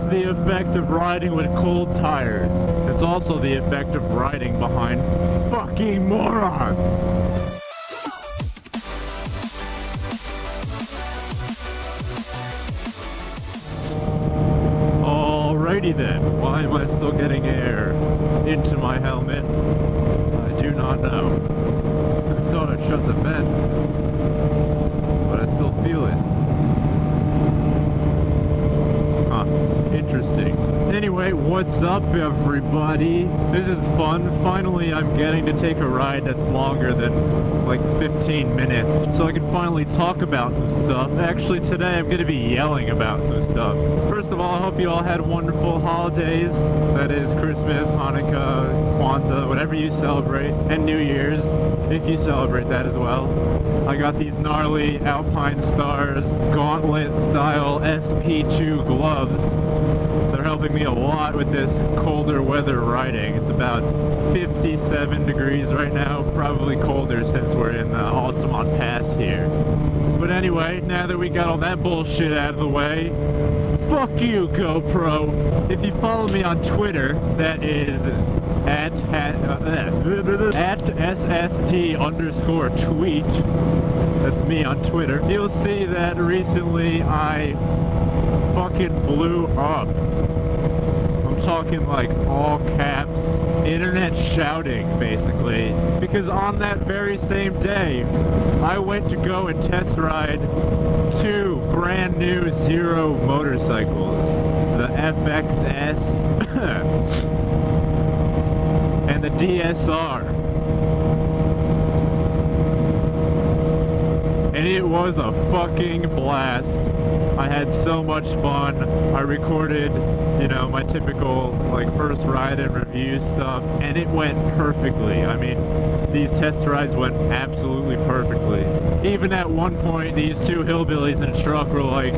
the effect of riding with cold tires. It's also the effect of riding behind fucking morons. Alrighty then, why am I still getting air into my helmet? I do not know. I thought I shut the vent, but I still feel it. Interesting. Anyway, what's up everybody? This is fun. Finally I'm getting to take a ride that's longer than like 15 minutes, so I can finally talk about some stuff. Actually today I'm going to be yelling about some stuff. First of all, I hope you all had wonderful holidays. That is Christmas, Hanukkah, Kwanzaa, whatever you celebrate, and New Year's, if you celebrate that as well. I got these gnarly Alpine Stars gauntlet style SP2 gloves. They're helping me a lot with this colder weather riding. It's about 57 degrees right now, probably colder since we're in the Altamont Pass here. But anyway, now that we got all that bullshit out of the way, fuck you, GoPro. If you follow me on Twitter, that is at SST_tweet. That's me on Twitter. You'll see that recently I fucking blew up. I'm talking like all caps, internet shouting basically, because on that very same day I went to go and test ride two brand new Zero motorcycles, the FXS and the DSR. And it was a fucking blast. I had so much fun. I recorded, you know, my typical like first ride and review stuff, and it went perfectly. I mean, these test rides went absolutely perfectly. Even at one point, these two hillbillies in a truck were like,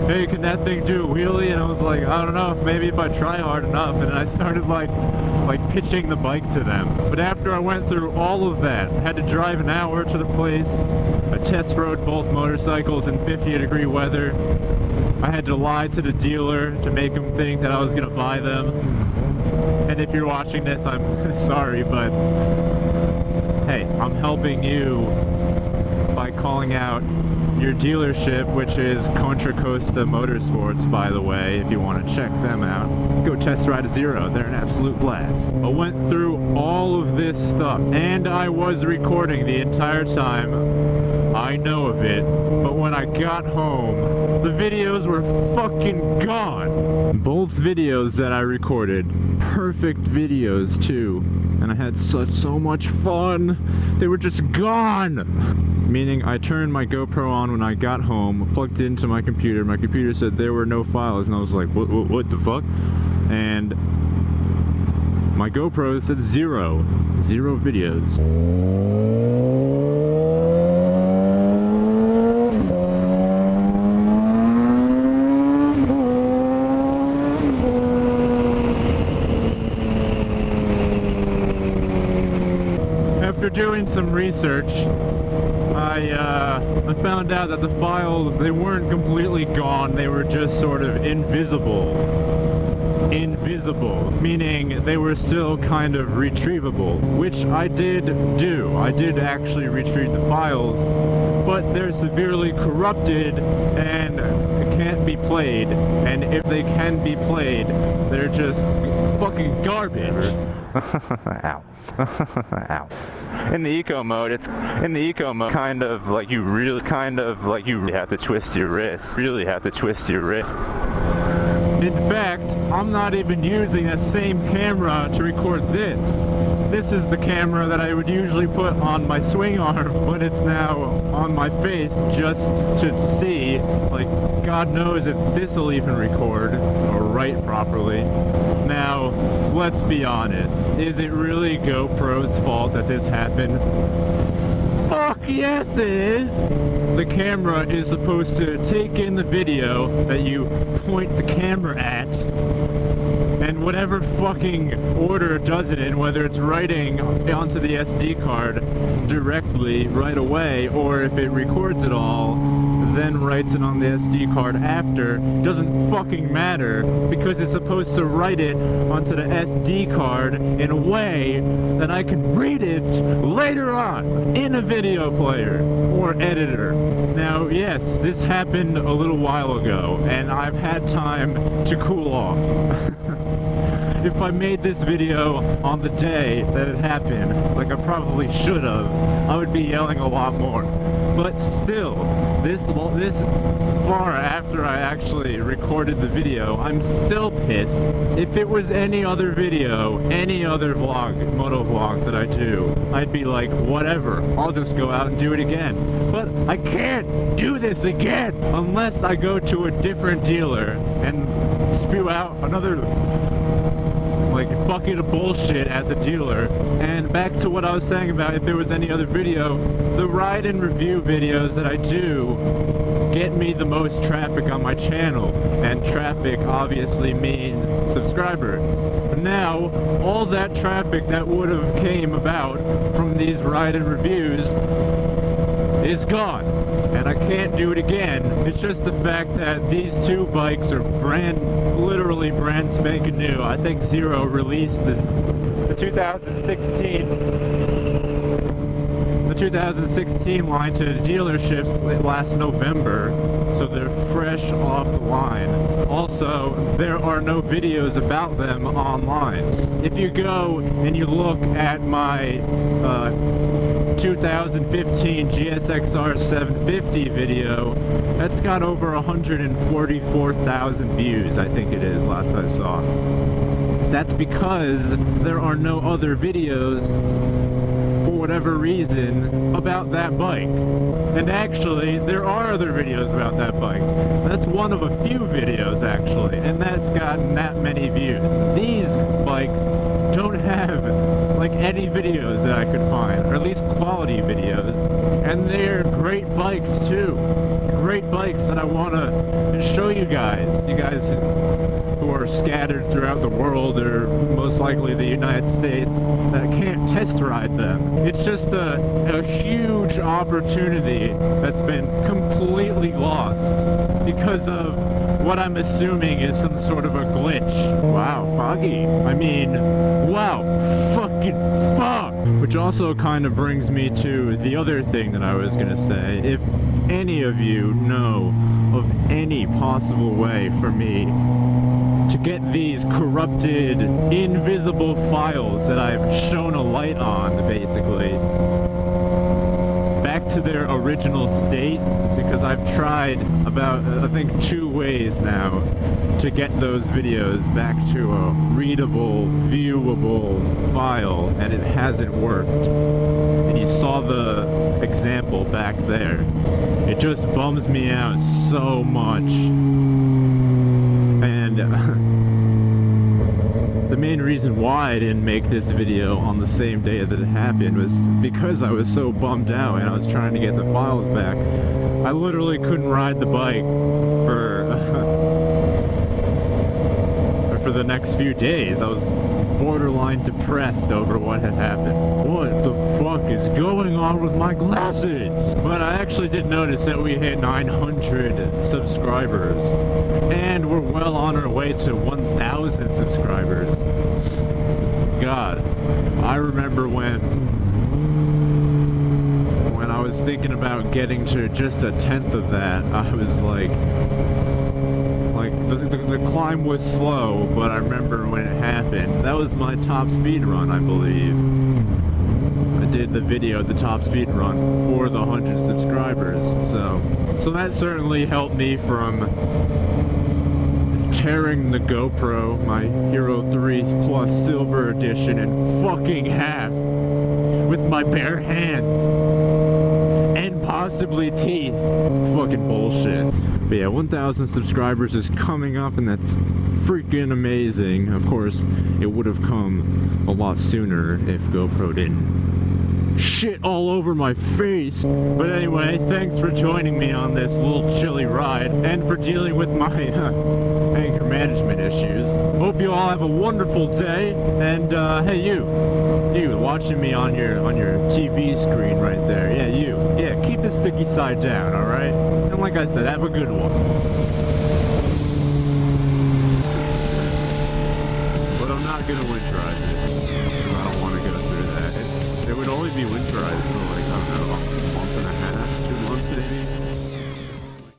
hey, can that thing do a wheelie? And I was like, I don't know, maybe if I try hard enough. And I started like pitching the bike to them. But after I went through all of that, I had to drive an hour to the place. I test rode both motorcycles in 50-degree weather. I had to lie to the dealer to make him think that I was gonna buy them. And if you're watching this, I'm sorry, but hey, I'm helping you by calling out your dealership, which is Contra Costa Motorsports, by the way. If you want to check them out, go test ride a Zero. They're an absolute blast. I went through all of this stuff, and I was recording the entire time. I know of it, but when I got home, the videos were fucking gone. Both videos that I recorded, perfect videos too, and I had so much fun. They were just gone. Meaning I turned my GoPro on when I got home, plugged it into my computer. My computer said there were no files, and I was like, what the fuck? And my GoPro said zero videos. After doing some research, I found out that the files, they weren't completely gone, they were just sort of invisible. Invisible, meaning they were still kind of retrievable, which I did do. I did actually retrieve the files, but they're severely corrupted and can't be played, and if they can be played, they're just fucking garbage. Ow. Ow. In the eco mode, kind of like you really have to twist your wrist. In fact, I'm not even using that same camera to record this. This is the camera that I would usually put on my swing arm, but it's now on my face just to see, like, God knows if this will even record or write properly. Now, let's be honest, is it really GoPro's fault that this happened? Fuck yes it is! The camera is supposed to take in the video that you point the camera at, and whatever fucking order it does it in, whether it's writing onto the SD card directly right away, or if it records it all, then writes it on the SD card after doesn't fucking matter, because it's supposed to write it onto the SD card in a way that I can read it later on in a video player or editor. Now, yes, this happened a little while ago, and I've had time to cool off. If I made this video on the day that it happened, like I probably should have, I would be yelling a lot more. But still, this far after I actually recorded the video, I'm still pissed. If it was any other video, any other vlog, moto vlog that I do, I'd be like, whatever, I'll just go out and do it again. But I can't do this again unless I go to a different dealer and spew out another like bucket of bullshit at the dealer. And back to what I was saying about if there was any other video, the ride and review videos that I do get me the most traffic on my channel, and traffic obviously means subscribers. Now all that traffic that would have came about from these ride and reviews is gone, and I can't do it again. It's just the fact that these two bikes are literally brand spanking new. I think Zero released the 2016 line to the dealerships last November, so they're fresh off the line. Also, there are no videos about them online. If you go and you look at my 2015 GSX-R 750 video, that's got over 144,000 views, I think it is, last I saw. That's because there are no other videos, for whatever reason, about that bike. And actually, there are other videos about that bike. That's one of a few videos, actually, and that's gotten that many views. These bikes don't have like any videos that I could find, or at least quality videos, and they're great bikes too. Great bikes that I want to show you guys who are scattered throughout the world, or most likely the United States, that can't test ride them. It's just a huge opportunity that's been completely lost because of what I'm assuming is some sort of a glitch. Wow, foggy. I mean, wow, fucking fuck! Which also kind of brings me to the other thing that I was gonna say. If any of you know of any possible way for me to get these corrupted, invisible files that I've shown a light on, basically, back to their original state, because I've tried about, I think, 2 ways now to get those videos back to a readable, viewable file, and it hasn't worked. And you saw the example back there. It just bums me out so much. And the main reason why I didn't make this video on the same day that it happened was because I was so bummed out and I was trying to get the files back. I literally couldn't ride the bike for the next few days. I was borderline depressed over what had happened. What the fuck is going on with my glasses? But I actually did notice that we hit 900 subscribers, and we're well on our way to 1,000 subscribers. God, I remember when I was thinking about getting to just a 10th of that, I was like the climb was slow, but I remember when it happened. That was my top speed run, I believe. I did the video, the top speed run, for the 100 subscribers. So that certainly helped me from tearing the GoPro, my Hero 3 Plus Silver Edition, in fucking half with my bare hands and possibly teeth. Fucking bullshit. But yeah, 1,000 subscribers is coming up, and that's freaking amazing. Of course, it would have come a lot sooner if GoPro didn't shit all over my face. But anyway, thanks for joining me on this little chilly ride, and for dealing with my anger management issues. Hope you all have a wonderful day, and hey, you watching me on your TV screen right there. Yeah, you. Yeah, keep the sticky side down, alright? And like I I said, have a good one. But I'm not gonna winterize it. I don't want to go through that. It would only be winterized for like, I don't know, a month and a half, 2 months maybe.